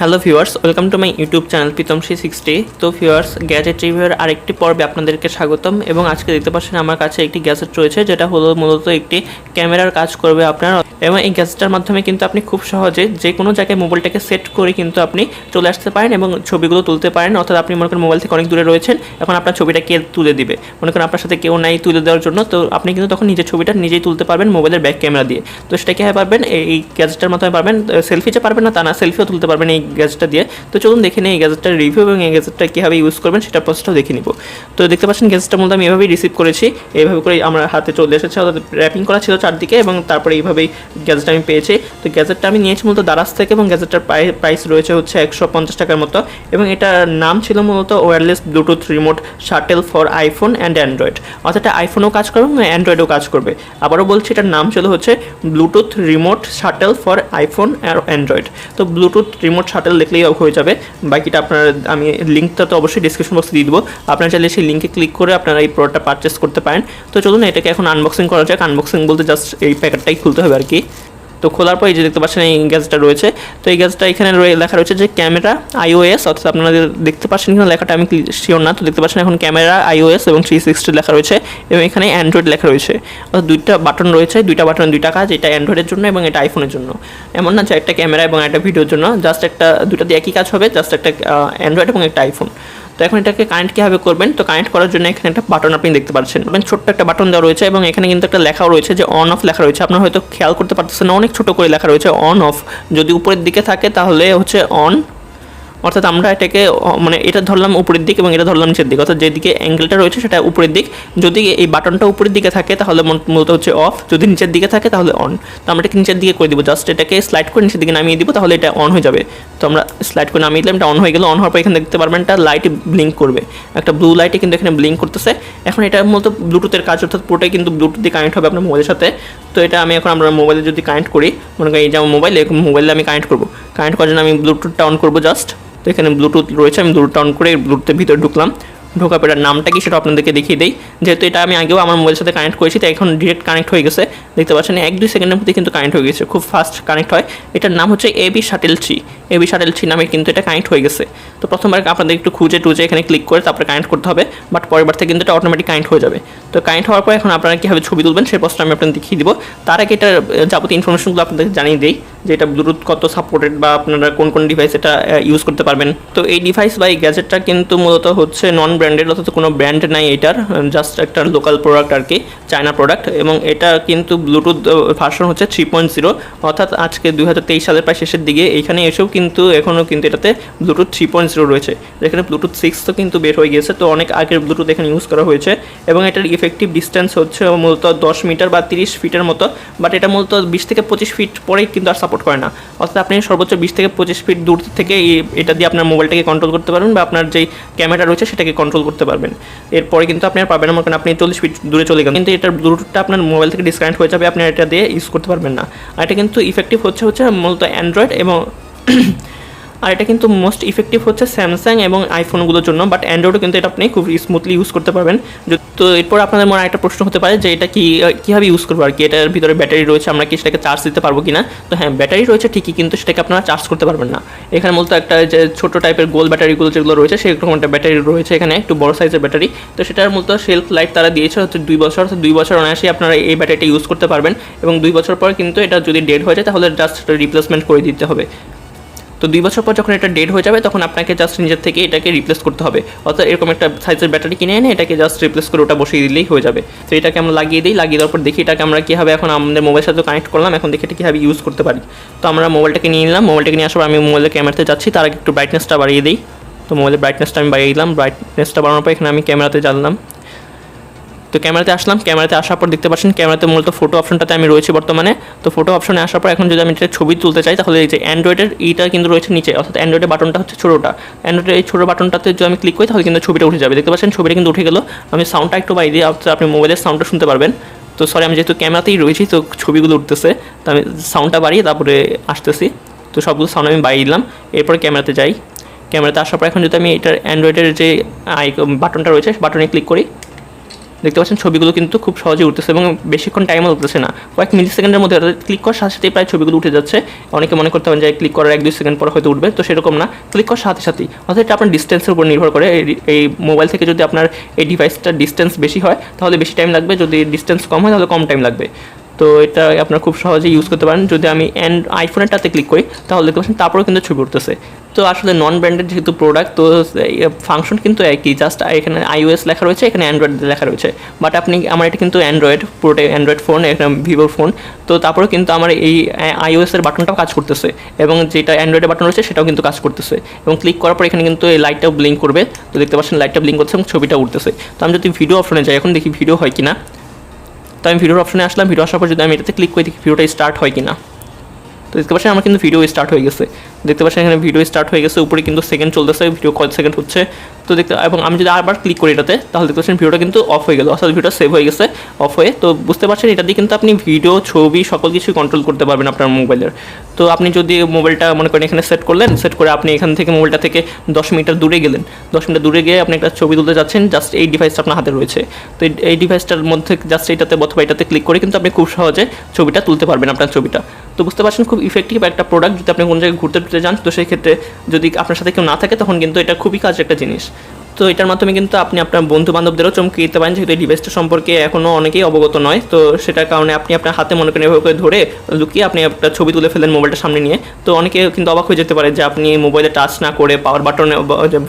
Hello viewers, welcome to my YouTube channel Pritam 360। তো viewers, gadget রিভিউয়ের আরেকটি পর্বে আপনাদেরকে স্বাগতম। এবং আজকে দেখতে পাচ্ছেন আমার কাছে একটি গ্যাজেট রয়েছে, যেটা হলো মূলত একটি ক্যামেরার কাজ করবে আপনার। এবং এই গ্যাজেটটার মাধ্যমে কিন্তু আপনি খুব সহজে যে কোনো জায়গায় মোবাইলটাকে সেট করে কিন্তু আপনি চলে আসতে পারেন এবং ছবিগুলো তুলতে পারেন। অর্থাৎ আপনি মনে করেন মোবাইল থেকে অনেক দূরে রয়েছেন, এখন আপনার ছবিটা কে তুলে দিবে, মনে করেন আপনার সাথে কেউ নাই তুলে দেওয়ার জন্য, তো আপনি কিন্তু তখন নিজের ছবিটা নিজেই তুলতে পারবেন মোবাইলের ব্যাক ক্যামেরা দিয়ে। তো সেটা কীভাবে পারবেন, এই গ্যাজেটটার মাধ্যমে পারবেন। সেলফি যে পারবেন না তা না, সেলফিও তুলতে পারবেন এই গ্যাজেটটা দিয়ে। তো চলুন দেখে নিই এই গ্যাজেটটার রিভিউ এবং এই গ্যাজেটটা কীভাবে ইউজ করবেন সেটা প্রসেসটাও দেখে নিব। তো দেখতে পাচ্ছেন গ্যাজেটটা মূলত আমি এভাবেই রিসিভ করেছি, এইভাবে করে আমার হাতে চলে এসেছে, অর্থাৎ র্যাপিং করা ছিল চারদিকে, এবং তারপরে এইভাবেই গ্যাজেটটা আমি পেয়েছি। তো গ্যাজেটটা আমি নিয়েছি মূলত দারাজ থেকে, এবং গ্যাজেটটার প্রাইস রয়েছে হচ্ছে 150 টাকার মতো। এবং এটার নাম ছিল মূলত wireless Bluetooth remote shutter for iPhone and Android, অর্থাৎ এটা আইফোনেও কাজ করবে এবং অ্যান্ড্রয়েডেও কাজ করবে। আবারও বলছি, এটার নাম ছিল হচ্ছে Bluetooth remote shutter for iPhone আর অ্যান্ড্রয়েড। তো ব্লুটুথ রিমোট শাটেল দেখলেই হয়ে যাবে, বাকিটা আপনার আমি লিঙ্কটা তো অবশ্যই ডিসক্রিপশন বক্সে দিয়ে দেবো, আপনারা চাইলে সেই লিঙ্কে ক্লিক করে আপনারা এই প্রোডাক্টটা পারচেস করতে পারেন। তো চলুন এটাকে এখন আনবক্সিং করা যাক। আনবক্সিং বলতে জাস্ট এই প্যাকেটটাই খুলতে হবে আর কি। তো খোলার পর এই যে দেখতে পাচ্ছেন এই গ্যাজেটটা রয়েছে। তো এই গ্যাজেটটা এখানে লেখা রয়েছে যে ক্যামেরা iOS, অর্থাৎ আপনারা দেখতে পাচ্ছেন কিনা লেখাটা আমি শিওর না। তো দেখতে পাচ্ছেন এখন ক্যামেরা iOS এবং 360 লেখা রয়েছে, এবং এখানে অ্যান্ড্রয়েড লেখা রয়েছে। অর্থাৎ দুইটা বাটন রয়েছে, দুইটা বাটন দুইটা কাজ, এটা অ্যান্ড্রয়েডের জন্য এবং এটা আইফোনের জন্য। এমন না যে একটা ক্যামেরা এবং একটা ভিডিওর জন্য, জাস্ট একটা দুইটা দিয়ে একই কাজ হবে, জাস্ট একটা অ্যান্ড্রয়েড এবং একটা আইফোন। তো এখন এটাকে কানেক্ট কীভাবে করবেন, তো কানেক্ট করার জন্য এখানে একটা বাটন আপনি দেখতে পাচ্ছেন, ছোট্ট একটা বাটন দেওয়া রয়েছে, এবং এখানে কিন্তু একটা লেখাও রয়েছে যে অন অফ লেখা রয়েছে। আপনারা হয়তো খেয়াল করতে পারতেছেন না, অনেক ছোটো করে লেখা রয়েছে অন অফ। যদি উপরের দিকে থাকে তাহলে হচ্ছে অন, অর্থাৎ আমরা এটাকে মানে এটা ধরলাম উপরের দিক এবং এটা ধরলাম নিচের দিক, অর্থাৎ যেদিকে অ্যাঙ্গেলটা রয়েছে সেটা উপরের দিক। যদি এই বাটনটা উপরের দিকে থাকে তাহলে মূলত হচ্ছে অফ, যদি নিচের দিকে থাকে তাহলে অন। তো আমরা এটাকে নিচের দিকে করে দিব, জাস্ট এটাকে স্লাইড করে নিচের দিকে নামিয়ে দিব, তাহলে এটা অন হয়ে যাবে। তো আমরা স্লাইড করে নামিয়ে দিলাম, এটা অন হয়ে গেল। অন হওয়ার পর এখানে দেখতে পারবেন একটা লাইট ব্লিঙ্ক করবে, একটা ব্লু লাইটে কিন্তু এখানে ব্লিঙ্ক করতেছে। এখন এটা মূলত ব্লুটুথের কাজ, অর্থাৎ পুরোটাই কিন্তু ব্লুটুথ দিয়ে কানেক্ট হবে আপনার মোবাইলের সাথে। তো এটা আমি এখন আমরা মোবাইলে যদি কানেক্ট করি, মনে করি এই যে আমার মোবাইল, এরকম মোবাইলে আমি কানেক্ট করবো। কানেক্ট করার জন্য আমি ব্লুটুথটা অন করবো জাস্ট। তো এখানে ব্লুটুথ রয়েছে, আমি ব্লুটুথ অন করে ব্লুটুথের ভিতরে ঢুকলাম। ঢোকার পর নামটা কি সেটা আপনাদেরকে দেখিয়ে দিই। যেহেতু এটা আমি আগেও আমার মোবাইলের সাথে কানেক্ট করেছি, তাই এখন ডিরেক্ট কানেক্ট হয়ে গেছে। দেখতে পাচ্ছেন 1-2 সেকেন্ডের মধ্যে কিন্তু কানেক্ট হয়ে গেছে, খুব ফাস্ট কানেক্ট হয়। এটার নাম হচ্ছে এবি শাটেল 3, এবি শাটেল 3 নামে কিন্তু এটা কানেক্ট হয়ে গেছে। তো প্রথমবার আপনাদের একটু খুঁজে টুজে এখানে ক্লিক করে তারপরে কানেক্ট করতে হবে, বাট পরের বার থেকে কিন্তু এটা অটোমেটিক কানেক্ট হয়ে যাবে। তো কানেক্ট হওয়ার পর এখন আপনারা কীভাবে ছবি তুলবেন সেই প্রশ্ন আমি আপনাদের দেখিয়ে দিব। তার আগে এটার যাবতীয় ইনফরমেশনগুলো আপনাদের জানিয়ে দিই, যে এটা ব্লুটুথ কত সাপোর্টেড বা আপনারা কোন কোন ডিভাইস এটা ইউজ করতে পারবেন। তো এই ডিভাইস বা এই গ্যাজেটটা কিন্তু মূলত হচ্ছে নন ব্র্যান্ডেড, অর্থাৎ কোনো ব্র্যান্ড নাই এটার, জাস্ট একটা লোকাল প্রোডাক্ট আর কি, চায়না প্রোডাক্ট। এবং এটা কিন্তু ব্লুটুথ ভার্সন হচ্ছে 3.0, অর্থাৎ আজকে 2023 সালের প্রায় শেষের দিকে এইখানে এসেও কিন্তু এখনও কিন্তু এটাতে ব্লুটুথ 3.0 রয়েছে, যেখানে ব্লুটুথ 6 তো কিন্তু বের হয়ে গিয়েছে। তো অনেক আগের ব্লুটুথ এখানে ইউজ করা হয়েছে, এবং এটার ইফেক্টিভ ডিস্টেন্স হচ্ছে মূলত 10 মিটার বা 30 ফিটের মতো। বাট এটা মূলত 20 থেকে 25 ফিট পরেই কিন্তু আর সাপোর্ট করে না, অর্থাৎ আপনি সর্বোচ্চ 20 থেকে 25 ফিট দূর থেকে এটা দিয়ে আপনার মোবাইলটাকে কন্ট্রোল করতে পারবেন, বা আপনার যেই ক্যামেরা রয়েছে সেটাকে কন্ট্রোল করতে পারবেন। এরপরে কিন্তু আপনি আর পাবেন না, কারণ আপনি 40 ফিট দূরে চলে গেলেন, কিন্তু এটার ব্লুটুথটা আপনার মোবাইল থেকে ডিসকানেক্ট হয়ে যাবে, আপনি এটা দিয়ে ইউজ করতে পারবেন না। আর এটা কিন্তু ইফেক্টিভ হচ্ছে মূলত অ্যান্ড্রয়েড এবং আর এটা কিন্তু মোস্ট ইফেক্টিভ হচ্ছে স্যামসাং এবং আইফোনগুলোর জন্য, বাট অ্যান্ড্রয়েডও কিন্তু এটা আপনি খুব স্মুথলি ইউজ করতে পারবেন। তো এরপর আপনাদের মনে একটা প্রশ্ন হতে পারে যে এটা কীভাবে ইউজ করবো আর কি, এটার ভিতরে ব্যাটারি রয়েছে, আমরা কি সেটাকে চার্জ দিতে পারবো কিনা। তো হ্যাঁ, ব্যাটারি রয়েছে ঠিকই, কিন্তু সেটাকে আপনারা চার্জ করতে পারবেন না। এখানে মূলত একটা যে ছোটো টাইপের গোল ব্যাটারিগুলো যেগুলো রয়েছে সেরকম একটা ব্যাটারি রয়েছে, এখানে একটু বড় সাইজের ব্যাটারি। তো সেটার মূলত শেলফ লাইফ তারা দিয়েছে হচ্ছে 2 বছর, অর্থাৎ 2 বছর অনায়াসে আপনারা এই ব্যাটারিটা ইউজ করতে পারবেন। এবং 2 বছর পর কিন্তু এটা যদি ডেড হয়ে যায় তাহলে জাস্ট রিপ্লেসমেন্ট করে দিতে হবে। তো 2 বছর পর যখন এটা ডেড হয়ে যাবে তখন আপনাকে জাস্ট নিজের থেকে এটাকে রিপ্লেস করতে হবে, অর্থাৎ এরকম একটা সাইজের ব্যাটারি কিনে এনে এটাকে জাস্ট রিপ্লেস করে ওটা বসিয়ে দিলেই হয়ে যাবে। তো এটাকে আমরা লাগিয়ে দিই, লাগিয়ে দেওয়ার পর দেখি এটাকে আমরা কীভাবে এখন আমাদের মোবাইলের সাথে কানেক্ট করলাম, এখন দেখি এটা কীভাবে ইউজ করতে পারি। তো আমরা মোবাইলটাকে নিয়ে নিলাম, মোবাইলটাকে নিয়ে আসার পর আমি মোবাইলের ক্যামেরাতে যাচ্ছি, তার আগে একটু ব্রাইটনেসটা বাড়িয়ে দিই। তো মোবাইলের ব্রাইটনেসটা আমি বাড়িয়ে দিলাম, ব্রাইটনেসটা বাড়ানোর পর এখানে আমি ক্যামেরাতে জানলাম। তো ক্যামেরাতে আসলাম, ক্যামেরাতে আসার পর দেখতে পাচ্ছেন ক্যামেরাতে মূলত ফটো অপশনটাতে আমি রয়েছি বর্তমানে। তো ফটো অপশনে আসার পর এখন যদি আমি এটা ছবি তুলতে চাই তাহলে এই যে অ্যান্ড্রয়েডের এইটা কিন্তু রয়েছে নিচে, অর্থাৎ অ্যান্ড্রয়েডের বাটনটা হচ্ছে ছোটোটা, অ্যান্ড্রয়েডের এই ছোটো বাটনটাতে যদি আমি ক্লিক করি তাহলে কিন্তু ছবিটা উঠে যাবে। দেখতে পাচ্ছেন ছবিটা কিন্তু উঠে গেল। আমি সাউন্ডটা একটু বাড়িয়ে দিই, অর্থাৎ আপনি মোবাইলের সাউন্ডটা শুনতে পারবেন। তো সরি, আমি যেহেতু ক্যামেরাতেই রয়েছি তো ছবিগুলো উঠতেছে, তো আমি সাউন্ডটা বাড়িয়ে তারপরে আসতেছি। তো সবগুলো সাউন্ড আমি বাড়িয়ে দিলাম, এরপরে ক্যামেরাতে যাই। ক্যামেরাতে আসার পর এখন যদি আমি এটার অ্যান্ড্রয়েডের যে বাটনটা রয়েছে বাটনে ক্লিক করি, দেখতে পাচ্ছেন ছবিগুলো কিন্তু খুব সহজে উঠতেছে এবং বেশিক্ষণ টাইমও লাগতেছে না, কয়েক মিলি সেকেন্ডের মধ্যে ক্লিক করার সাথে সাথেই প্রায় ছবিগুলো উঠে যাচ্ছে। অনেকে মনে করতে পারেন যে ক্লিক করার 1-2 সেকেন্ড পর হয়তো উঠবে, তো সেরকম না, ক্লিক করার সাথে সাথেই। অর্থাৎ এটা আপনার ডিস্টেন্সের উপর নির্ভর করে। এই মোবাইল থেকে যদি আপনার এই ডিভাইসটার ডিস্টেন্স বেশি হয় তাহলে বেশি টাইম লাগবে, যদি ডিস্টেন্স কম হয় তাহলে কম টাইম লাগবে। তো এটা আপনার খুব সহজেই ইউজ করতে পারেন। যদি আমি আইফোনেরটাতে ক্লিক করি তাহলে দেখতে পাচ্ছেন তারপরেও কিন্তু ছবি উঠতেছে। তো আসলে নন ব্র্যান্ডেড যেহেতু প্রোডাক্ট, তো ফাংশন কিন্তু একই, জাস্ট এখানে iOS লেখা রয়েছে, এখানে অ্যান্ড্রয়েড লেখা রয়েছে। বাট আমার এটা কিন্তু অ্যান্ড্রয়েড, পুরোটাই অ্যান্ড্রয়েড ফোন, একটা ভিভোর ফোন। তো তারপরেও কিন্তু আমার এই iOS এর বাটনটাও কাজ করতেছে এবং যেটা অ্যান্ড্রয়েডের বাটন রয়েছে সেটাও কিন্তু কাজ করতেছে। এবং ক্লিক করার পর এখানে কিন্তু এই লাইটটাও ব্লিঙ্ক করবে। তো দেখতে পাচ্ছেন লাইটটা ব্লিঙ্ক করছে এবং ছবিটা উঠতেছে। তো আমি যদি ভিডিও অপশনে যাই, এখন দেখি ভিডিও হয় কিনা। তো আমি ভিডিওর অপশনে আসলাম, ভিডিও আসার পর যদি আমি এটাতে ক্লিক করি দেখি ভিডিওটা স্টার্ট হয় কিনা। তো দেখতে পাচ্ছেন আমার কিন্তু ভিডিও স্টার্ট হয়ে গেছে। দেখতে পাচ্ছেন এখানে ভিডিও স্টার্ট হয়ে গেছে, উপরে কিন্তু সেকেন্ড চলতেছে, ভিডিও কত সেকেন্ড হচ্ছে। তো এবং আমি যদি আবার ক্লিক করি এটাতে তাহলে দেখতে পাচ্ছেন ভিডিওটা কিন্তু অফ হয়ে গেল, অর্থাৎ ভিডিওটা সেভ হয়ে গেছে অফ হয়ে। তো বুঝতে পারছেন এটা দিয়ে কিন্তু আপনি ভিডিও, ছবি সকল কিছুই কন্ট্রোল করতে পারবেন আপনার মোবাইলের। তো আপনি যদি মোবাইলটা মনে করেন এখানে সেট করলেন, সেট করে আপনি এখান থেকে মোবাইলটা থেকে 10 মিটার দূরে গেলেন, 10 মিটার দূরে গিয়ে আপনি একটা ছবি তুলতে যাচ্ছেন, জাস্ট এই ডিভাইসটা আপনার হাতে রয়েছে। তো এই ডিভাইসটার মধ্যে জাস্ট এইটাতে অথবা এটাতে ক্লিক করে কিন্তু আপনি খুব সহজে ছবিটা তুলতে পারবেন, আপনার ছবিটা। তো বুঝতে পারছেন খুব ইফেক্টিভ একটা প্রোডাক্ট। যদি আপনি কোনো জায়গায় ঘুরতে যান তো সেই ক্ষেত্রে যদি আপনার সাথে কেউ না থাকে তখন কিন্তু এটা খুবই কাজের একটা জিনিস। তো এটার মাধ্যমে কিন্তু আপনি আপনার বন্ধু বান্ধবদেরও চমকে দিতে পারেন, যেহেতু এই ডিভাইসটা সম্পর্কে এখনও অনেকেই অবগত নয়। তো সেটার কারণে আপনি আপনার হাতে মনে করেন এভাবে করে ধরে লুকিয়ে আপনি একটা ছবি তুলে ফেলেন মোবাইলটা সামনে নিয়ে। তো অনেকে কিন্তু অবাক হয়ে যেতে পারে যে আপনি মোবাইলে টাচ না করে, পাওয়ার বাটনে,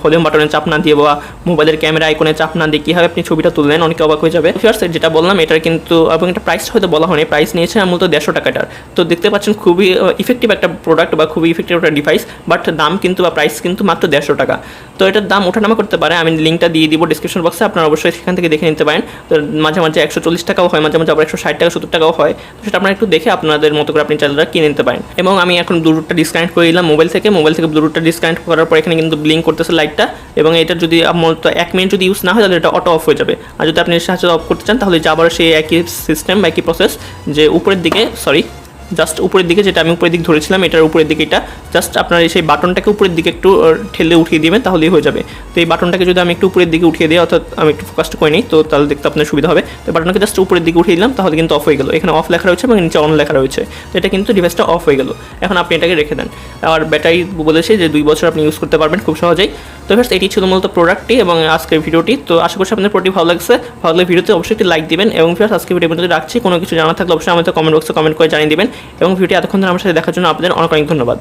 ভলিউম বাটনে চাপ না দিয়ে বা মোবাইলের ক্যামেরা আইকনে চাপ না দিয়ে কীভাবে আপনি ছবিটা তুললেন, অনেকে অবাক হয়ে যাবে। ফার্স্ট যেটা বললাম এটার কিন্তু, এবং এটা প্রাইস হয়তো বলা হয়নি, প্রাইস নিয়েছে মূলত 150 টাকাটার। তো দেখতে পাচ্ছেন খুবই ইফেক্টিভ একটা প্রোডাক্ট বা খুবই ইফেক্টিভ একটা ডিভাইস, বাট দাম কিন্তু বা প্রাইস কিন্তু মাত্র 150 টাকা। তো এটার দাম ওঠানামা করতে পারে, আমি লিঙ্কটা দিয়ে দিব ডিসক্রিপশন বক্সে, আপনারা অবশ্যই সেখান থেকে দেখে নিতে পারেন। তো মাঝে মাঝে 140 টাকাও হয়, মাঝে মাঝে আবার 160 টাকা 70 টাকাও হয়। তো সেটা আপনারা একটু দেখে আপনাদের মতো করে আপনি চাইলে কিনে নিতে পারেন। এবং আমি এখন ব্লুটুথটা ডিসকানেক্ট করে দিলাম মোবাইল থেকে ব্লুটুথটা ডিসকানেক্ট করার পর এখানে কিন্তু ব্লিঙ্ক করতেছে লাইটটা। এবং এটা যদি মূলত 1 মিনিট যদি ইউজ না হয় তাহলে এটা অটো অফ হয়ে যাবে। আর যদি আপনি সাহায্যে অফ করতে চান তাহলে আবার সেই একই সিস্টেম, একই প্রসেস, যে উপরের দিকে জাস্ট উপরের দিকে, যেটা আমি উপরের দিকে ধরেছিলাম এটার উপরের দিকে, এটা জাস্ট আপনার সেই বাটনটাকে উপরের দিকে একটু ঠেলে উঠিয়ে দিবেন তাহলেই হয়ে যাবে। তো এই বাটনটাকে যদি আমি একটু উপরের দিকে উঠিয়ে দিই, অর্থাৎ আমি একটু ফোকাসটা করে নিই, তো তাহলে দেখতে আপনার সুবিধা হবে। তো বাটনটাকে জাস্ট উপরের দিকে উঠিয়ে দিলাম তাহলে কিন্তু অফ হয়ে গেল। এখানে অফ লেখা রয়েছে এবং নিচে অন লেখা রয়েছে। তো এটা কিন্তু ডিভাইসটা অফ হয়ে গেল। এখন আপনি এটাকে রেখে দেন। আর ব্যাটারি বলেছে যে 2 বছর আপনি ইউজ করতে পারবেন খুব সহজেই। তো ফার্স্ট এটি ছিল মূলত প্রোডাক্টটি এবং আজকের ভিডিওটি। তো আশা করছি আপনাদের প্রোডাক্টটি ভালো লাগছে। ভালো লাগলে ভিডিওতে অবশ্যই একটি লাইক দিবেন এবং ফার্স্ট আজকে ভিডিও পর্যন্ত রাখছি। কোনো কিছু জানা থাকলে অবশ্যই আমাদের কমেন্ট বক্সে কমেন্ট করে জানিয়ে দিবেন। এবং ভিডিওটি এতক্ষণ ধরে আমার সাথে দেখার জন্য আপনাদের অনেক অনেক ধন্যবাদ।